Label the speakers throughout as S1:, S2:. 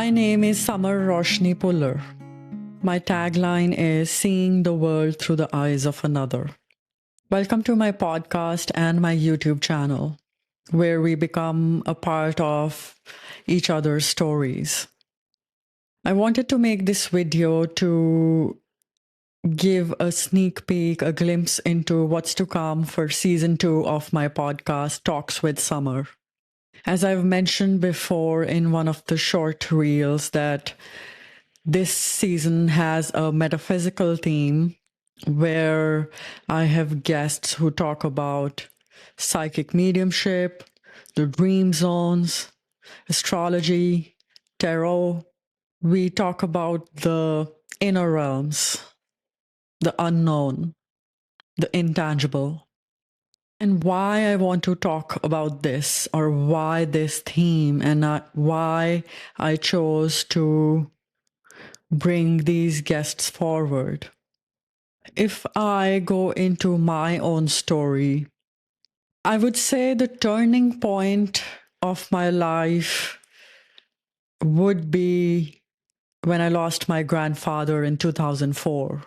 S1: My name is Summer Roshni Bhullar. My tagline is Seeing the World Through the Eyes of Another. Welcome to my podcast and my YouTube channel, where we become a part of each other's stories. I wanted to make this video to give a sneak peek, a glimpse into what's to come for season 2 of my podcast, Talks with Summer. As I've mentioned before in one of the short reels, that this season has a metaphysical theme where I have guests who talk about psychic mediumship, the dream zones, astrology, tarot. We talk about the inner realms, the unknown, the intangible. And why I want to talk about this, or why this theme, and why I chose to bring these guests forward. If I go into my own story, I would say the turning point of my life would be when I lost my grandfather in 2004.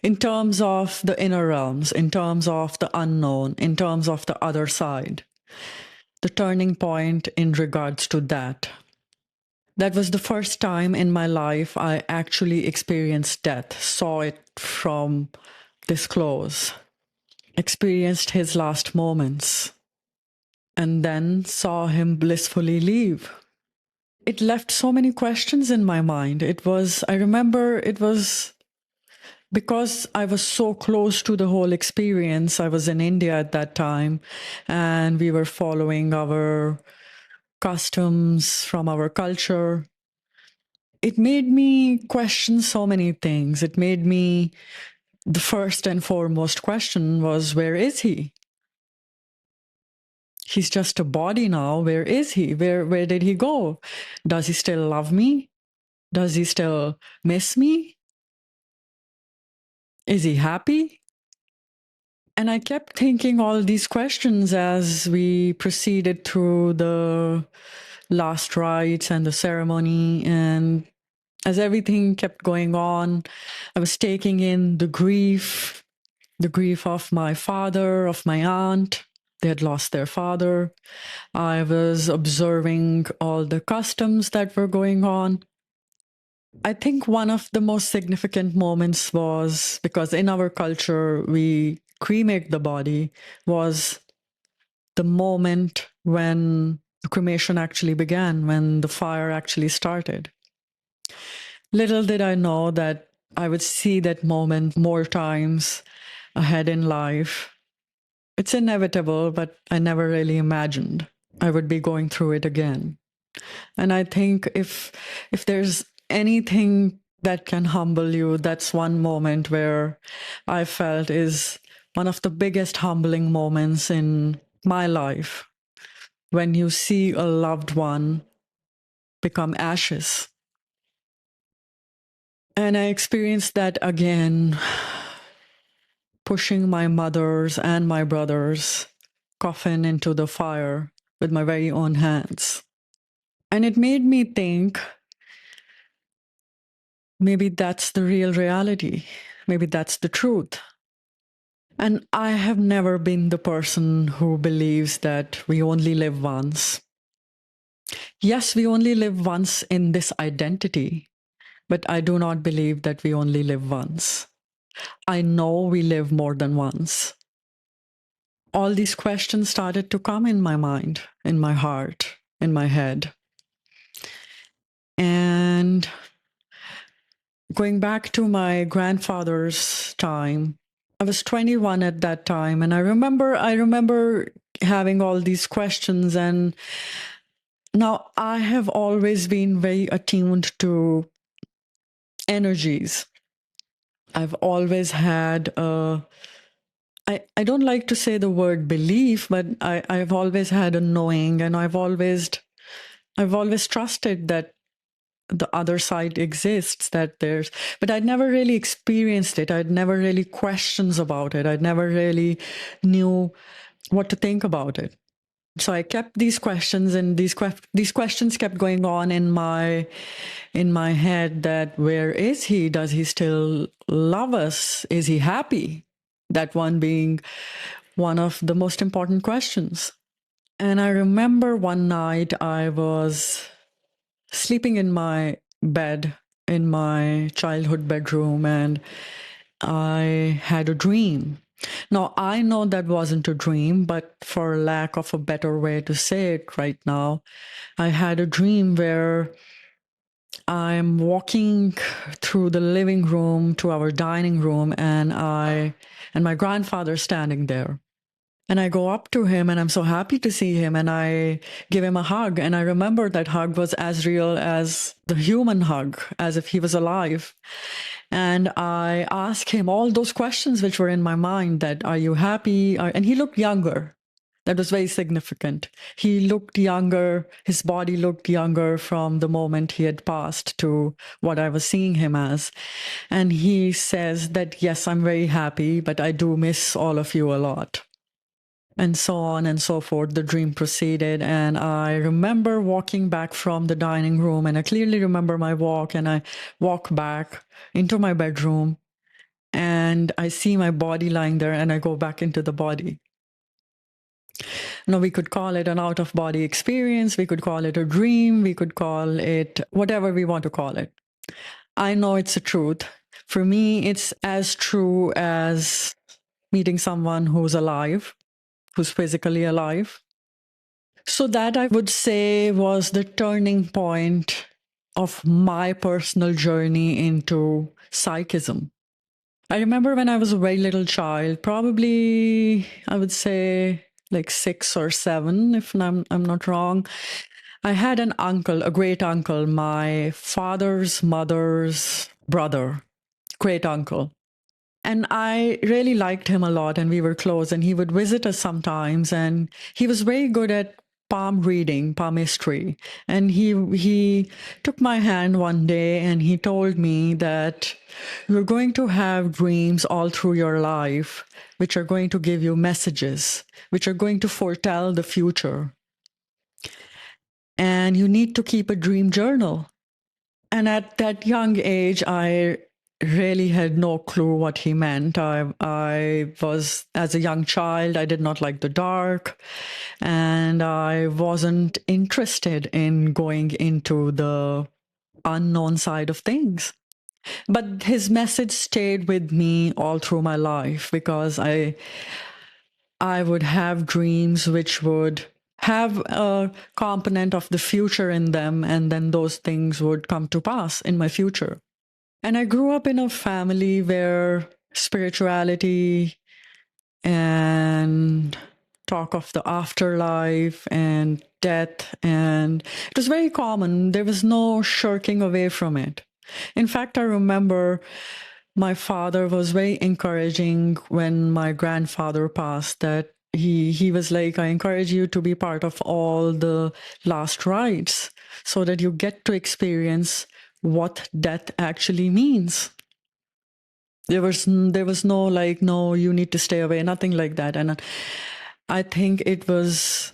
S1: In terms of the inner realms, in terms of the unknown, in terms of the other side, the turning point in regards to that. That was the first time in my life I actually experienced death, saw it from this close, experienced his last moments, and then saw him blissfully leave. It left so many questions in my mind. I remember it was because I was so close to the whole experience. I was in India at that time, and we were following our customs from our culture. It made me question so many things. The first and foremost question was, where is he? He's just a body now. Where is he? Where did he go? Does he still love me? Does he still miss me? Is he happy? And I kept thinking all these questions as we proceeded through the last rites and the ceremony. And as everything kept going on, I was taking in the grief of my father, of my aunt. They had lost their father. I was observing all the customs that were going on. I think one of the most significant moments was, because in our culture we cremate the body, was the moment when the cremation actually began, when the fire actually started. Little did I know that I would see that moment more times ahead in life. It's inevitable, but I never really imagined I would be going through it again. And I think if there's anything that can humble you, that's one moment where I felt is one of the biggest humbling moments in my life, when you see a loved one become ashes. And I experienced that again, pushing my mother's and my brother's coffin into the fire with my very own hands. And it made me think, maybe that's the real reality. Maybe that's the truth. And I have never been the person who believes that we only live once. Yes, we only live once in this identity, but I do not believe that we only live once. I know we live more than once. All these questions started to come in my mind, in my heart, in my head. And going back to my grandfather's time, I was 21 at that time, and I remember having all these questions. And now I have always been very attuned to energies. I've always had I don't like to say the word belief, but I've always had a knowing, and I've always trusted that the other side exists, but I'd never really experienced it. I'd never really questions about it. I'd never really knew what to think about it. So I kept these questions, and these questions kept going on in my head. That where is he? Does he still love us? Is he happy? That one being one of the most important questions. And I remember one night I was sleeping in my bed in my childhood bedroom, and I had a dream. Now, I know that wasn't a dream, but for lack of a better way to say it right now, I had a dream where I'm walking through the living room to our dining room, and my grandfather's standing there. And I go up to him, and I'm so happy to see him, and I give him a hug. And I remember that hug was as real as the human hug, as if he was alive. And I ask him all those questions which were in my mind, that are you happy? And he looked younger. That was very significant. He looked younger. His body looked younger from the moment he had passed to what I was seeing him as. And he says that, yes, I'm very happy, but I do miss all of you a lot. And so on and so forth. The dream proceeded. And I remember walking back from the dining room, and I clearly remember my walk. And I walk back into my bedroom, and I see my body lying there, and I go back into the body. Now, we could call it an out of body experience. We could call it a dream. We could call it whatever we want to call it. I know it's a truth. For me, it's as true as meeting someone who's alive, who's physically alive. So that, I would say, was the turning point of my personal journey into psychism. I remember when I was a very little child, probably I would say like 6 or 7, if I'm not wrong. I had an uncle, a great uncle, my father's mother's brother, great uncle. And I really liked him a lot, and we were close, and he would visit us sometimes, and he was very good at palm reading, palmistry. And he took my hand one day, and he told me that you're going to have dreams all through your life, which are going to give you messages, which are going to foretell the future. And you need to keep a dream journal. And at that young age, I really had no clue what he meant. I was, as a young child, I did not like the dark, and I wasn't interested in going into the unknown side of things. But his message stayed with me all through my life, because I would have dreams which would have a component of the future in them, and then those things would come to pass in my future. And I grew up in a family where spirituality and talk of the afterlife and death, and it was very common. There was no shirking away from it. In fact, I remember my father was very encouraging when my grandfather passed, that he was like, I encourage you to be part of all the last rites so that you get to experience what death actually means. There was no like, no, you need to stay away, nothing like that. And I think it was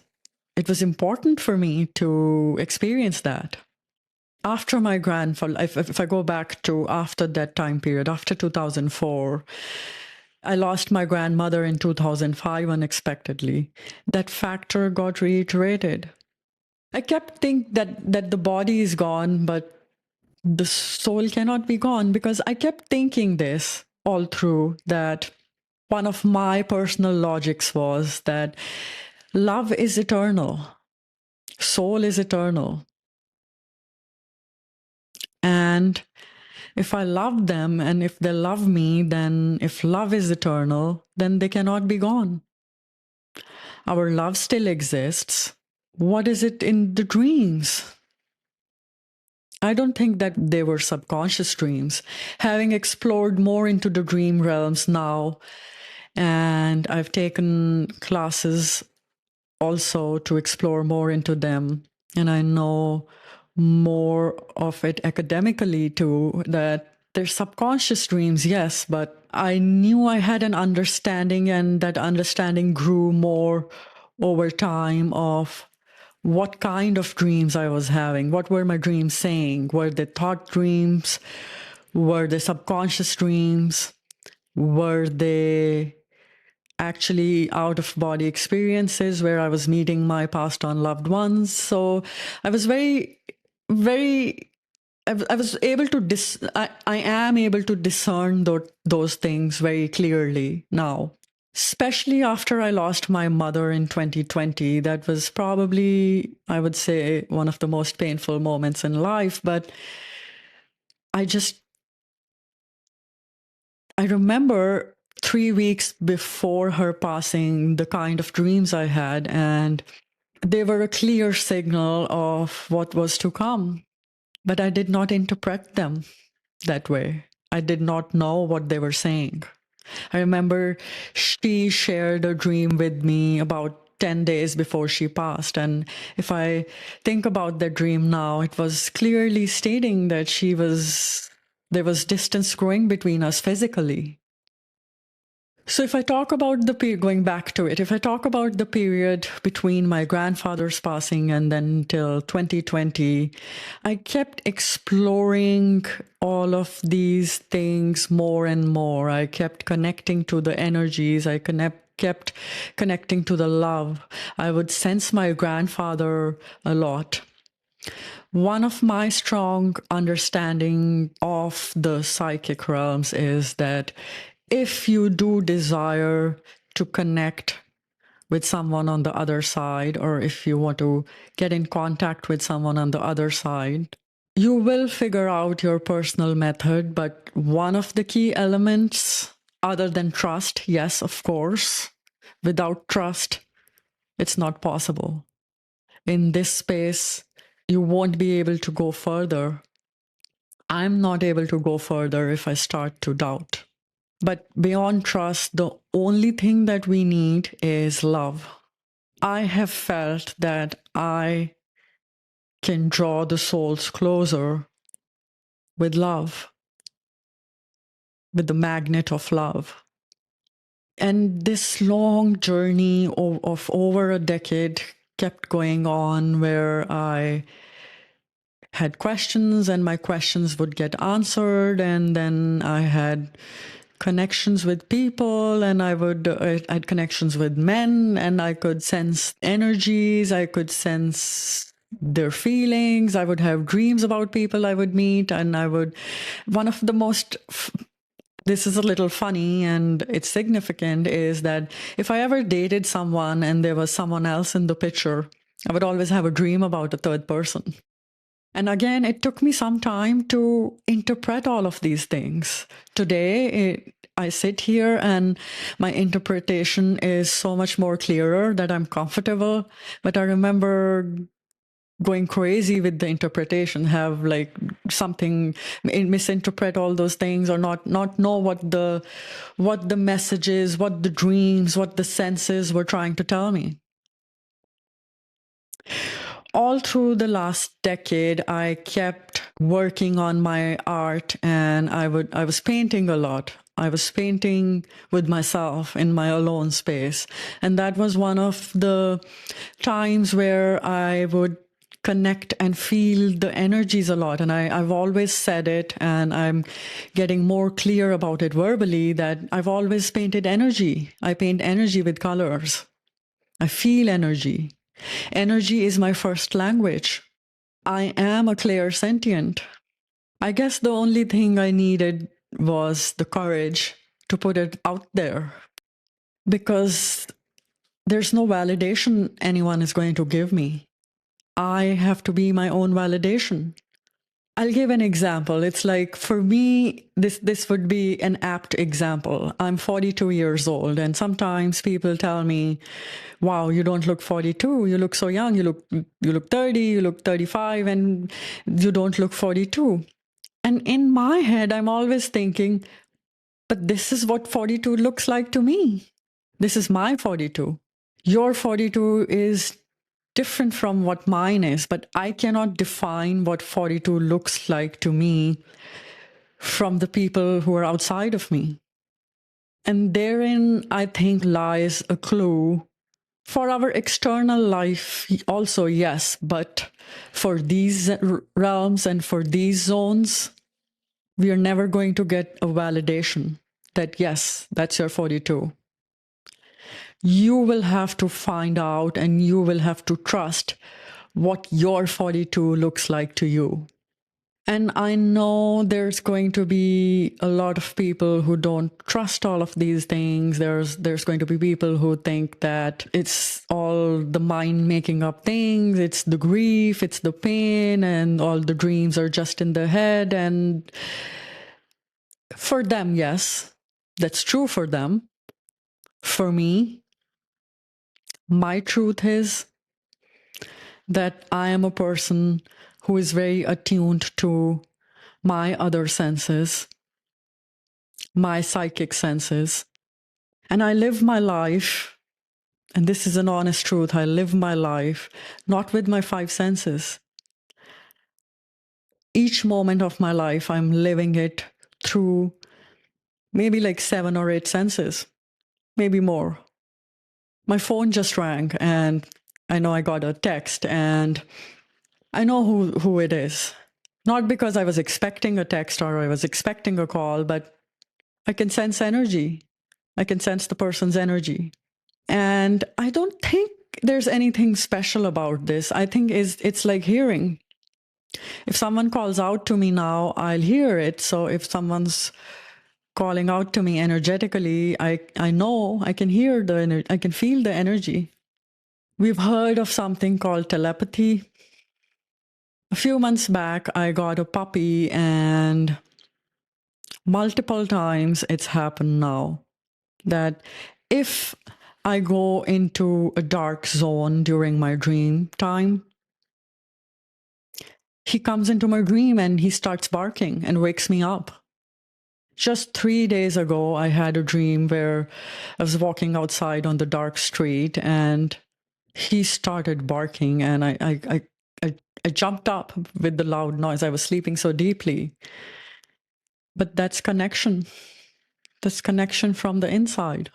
S1: important for me to experience that. After my grandfather, if I go back to after that time period, after 2004, I lost my grandmother in 2005 unexpectedly. That factor got reiterated. I kept thinking that the body is gone, but the soul cannot be gone, because I kept thinking this all through, that one of my personal logics was that love is eternal, soul is eternal. And if I love them, and if they love me, then if love is eternal, then they cannot be gone. Our love still exists. What is it in the dreams? I don't think that they were subconscious dreams. Having explored more into the dream realms now, and I've taken classes also to explore more into them, and I know more of it academically too, that they're subconscious dreams, yes, but I knew I had an understanding, and that understanding grew more over time of what kind of dreams I was having. What were my dreams saying? Were they thought dreams? Were they subconscious dreams? Were they actually out of body experiences where I was meeting my passed on loved ones? So I was very, I was able to, I am able to discern those things very clearly now. Especially after I lost my mother in 2020. That was probably, I would say, one of the most painful moments in life. But I just, I remember 3 weeks before her passing, the kind of dreams I had, and they were a clear signal of what was to come. But I did not interpret them that way. I did not know what they were saying. I remember she shared a dream with me about 10 days before she passed. And if I think about that dream now, it was clearly stating that there was distance growing between us physically. So if I talk about going back to it, if I talk about the period between my grandfather's passing and then till 2020, I kept exploring all of these things more and more. I kept connecting to the energies. Kept connecting to the love. I would sense my grandfather a lot. One of my strong understanding of the psychic realms is that if you do desire to connect with someone on the other side, or if you want to get in contact with someone on the other side, you will figure out your personal method. But one of the key elements, other than trust, yes, of course, without trust, it's not possible. In this space, you won't be able to go further. I'm not able to go further if I start to doubt. But beyond trust, the only thing that we need is love. I have felt that I can draw the souls closer with love, with the magnet of love. And this long journey of over a decade kept going on where I had questions and my questions would get answered, and then I had connections with people, and I had connections with men, and I could sense energies, I could sense their feelings. I would have dreams about people I would meet, and one of the most, this is a little funny and it's significant, is that if I ever dated someone and there was someone else in the picture, I would always have a dream about a third person. And again, it took me some time to interpret all of these things. Today, I sit here and my interpretation is so much more clearer that I'm comfortable. But I remember going crazy with the interpretation, have like something misinterpret all those things, or not know what the messages, what the dreams, what the senses were trying to tell me. All through the last decade, I kept working on my art, and I was painting a lot. I was painting with myself in my alone space. And that was one of the times where I would connect and feel the energies a lot. And I've always said it, and I'm getting more clear about it verbally, that I've always painted energy. I paint energy with colors. I feel energy. Energy is my first language. I am a clairsentient. I guess the only thing I needed was the courage to put it out there, because there's no validation anyone is going to give me. I have to be my own validation. I'll give an example. It's like, for me, this would be an apt example. I'm 42 years old, and sometimes people tell me, wow, you don't look 42. You look so young. You look 30, you look 35, and you don't look 42. And in my head, I'm always thinking, but this is what 42 looks like to me. This is my 42. Your 42 is different from what mine is, but I cannot define what 42 looks like to me from the people who are outside of me. And therein, I think, lies a clue For our external life, also, yes, but for these realms and for these zones, we are never going to get a validation that, yes, that's your 42. You will have to find out and you will have to trust what your 42 looks like to you. And I know there's going to be a lot of people who don't trust all of these things. There's going to be people who think that it's all the mind making up things, it's the grief, it's the pain, and all the dreams are just in the head. And for them, yes, that's true for them. For me, my truth is that I am a person who is very attuned to my other senses, my psychic senses. And I live my life, and this is an honest truth, I live my life not with my five senses. Each moment of my life, I'm living it through maybe like 7 or 8 senses, maybe more. My phone just rang, and I know I got a text, and I know who it is. Not because I was expecting a text or I was expecting a call, but I can sense energy. I can sense the person's energy. And I don't think there's anything special about this. I think it's like hearing. If someone calls out to me now, I'll hear it. So if someone's calling out to me energetically, I know, I can hear I can feel the energy. We've heard of something called telepathy. A few months back, I got a puppy, and multiple times it's happened now that if I go into a dark zone during my dream time, he comes into my dream and he starts barking and wakes me up. Just 3 days ago, I had a dream where I was walking outside on the dark street and he started barking, and I jumped up with the loud noise. I was sleeping so deeply. But that's connection. That's connection from the inside.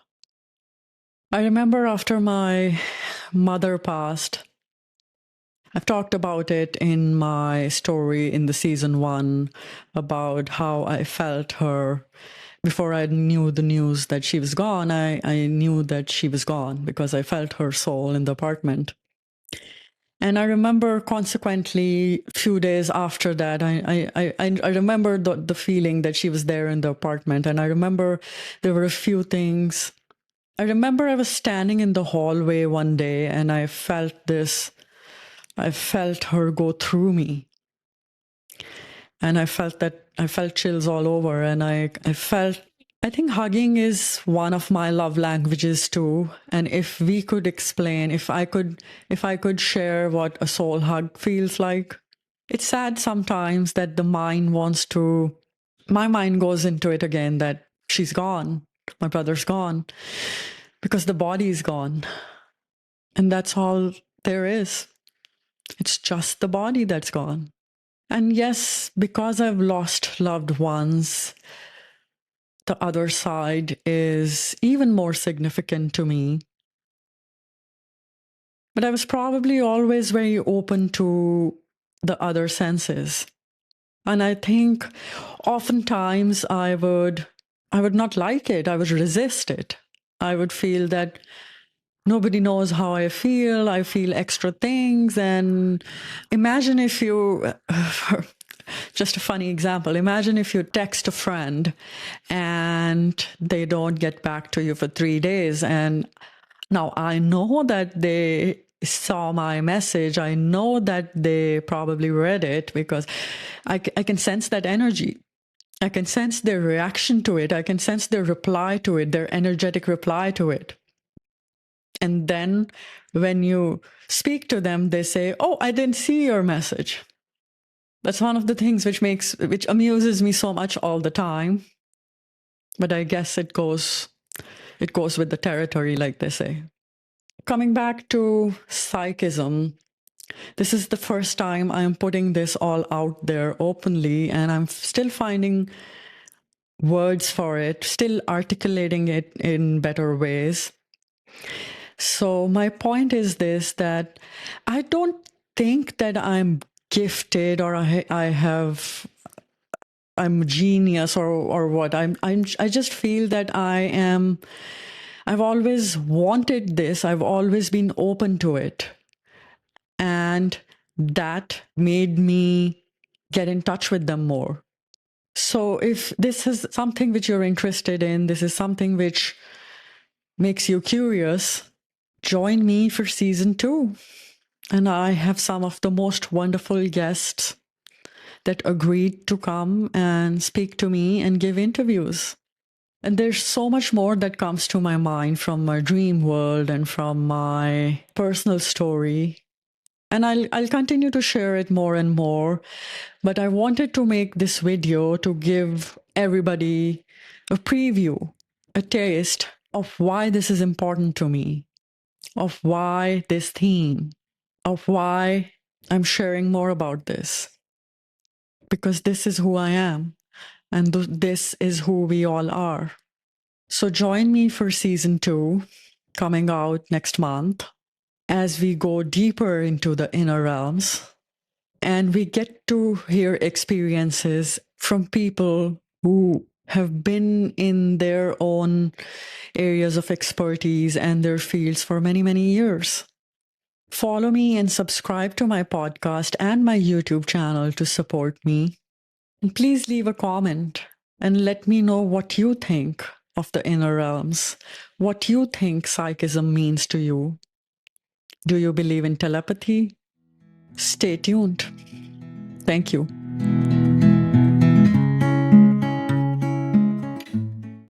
S1: I remember after my mother passed, I've talked about it in my story in the season 1 about how I felt her. Before I knew the news that she was gone, I knew that she was gone because I felt her soul in the apartment. And I remember consequently, a few days after that, I remember the feeling that she was there in the apartment. And I remember there were a few things. I remember I was standing in the hallway one day and I felt her go through me. And I felt chills all over. And I think hugging is one of my love languages too. And if we could explain, if I could share what a soul hug feels like, it's sad sometimes that my mind goes into it again that she's gone, my brother's gone, because the body's gone. And that's all there is. It's just the body that's gone. And yes, because I've lost loved ones, the other side is even more significant to me. But I was probably always very open to the other senses. And I think oftentimes I would not like it. I would resist it. I would feel that nobody knows how I feel. I feel extra things. And imagine if you, just a funny example, imagine if you text a friend and they don't get back to you for 3 days. And now I know that they saw my message. I know that they probably read it because I can sense that energy. I can sense their reaction to it. I can sense their reply to it, their energetic reply to it. And then when you speak to them, they say, "Oh, I didn't see your message." That's one of the things which amuses me so much all the time. But I guess it goes with the territory, like they say. Coming back to psychism, this is the first time I'm putting this all out there openly, and I'm still finding words for it, still articulating it in better ways. So my point is this, that I don't think that I'm gifted or I'm genius or what. I just feel that I've always wanted this. I've always been open to it. And that made me get in touch with them more. So if this is something which you're interested in, this is something which makes you curious, join me for season 2. And I have some of the most wonderful guests that agreed to come and speak to me and give interviews. And there's so much more that comes to my mind from my dream world and from my personal story. And I'll continue to share it more and more. But I wanted to make this video to give everybody a preview, a taste of why this is important to me, of why this theme, of why I'm sharing more about this. Because this is who I am, and this is who we all are. So join me for season 2, coming out next month, as we go deeper into the inner realms and we get to hear experiences from people who have been in their own areas of expertise and their fields for many, many years. Follow me and subscribe to my podcast and my YouTube channel to support me. And please leave a comment and let me know what you think of the inner realms, what you think psychism means to you. Do you believe in telepathy? Stay tuned. Thank you.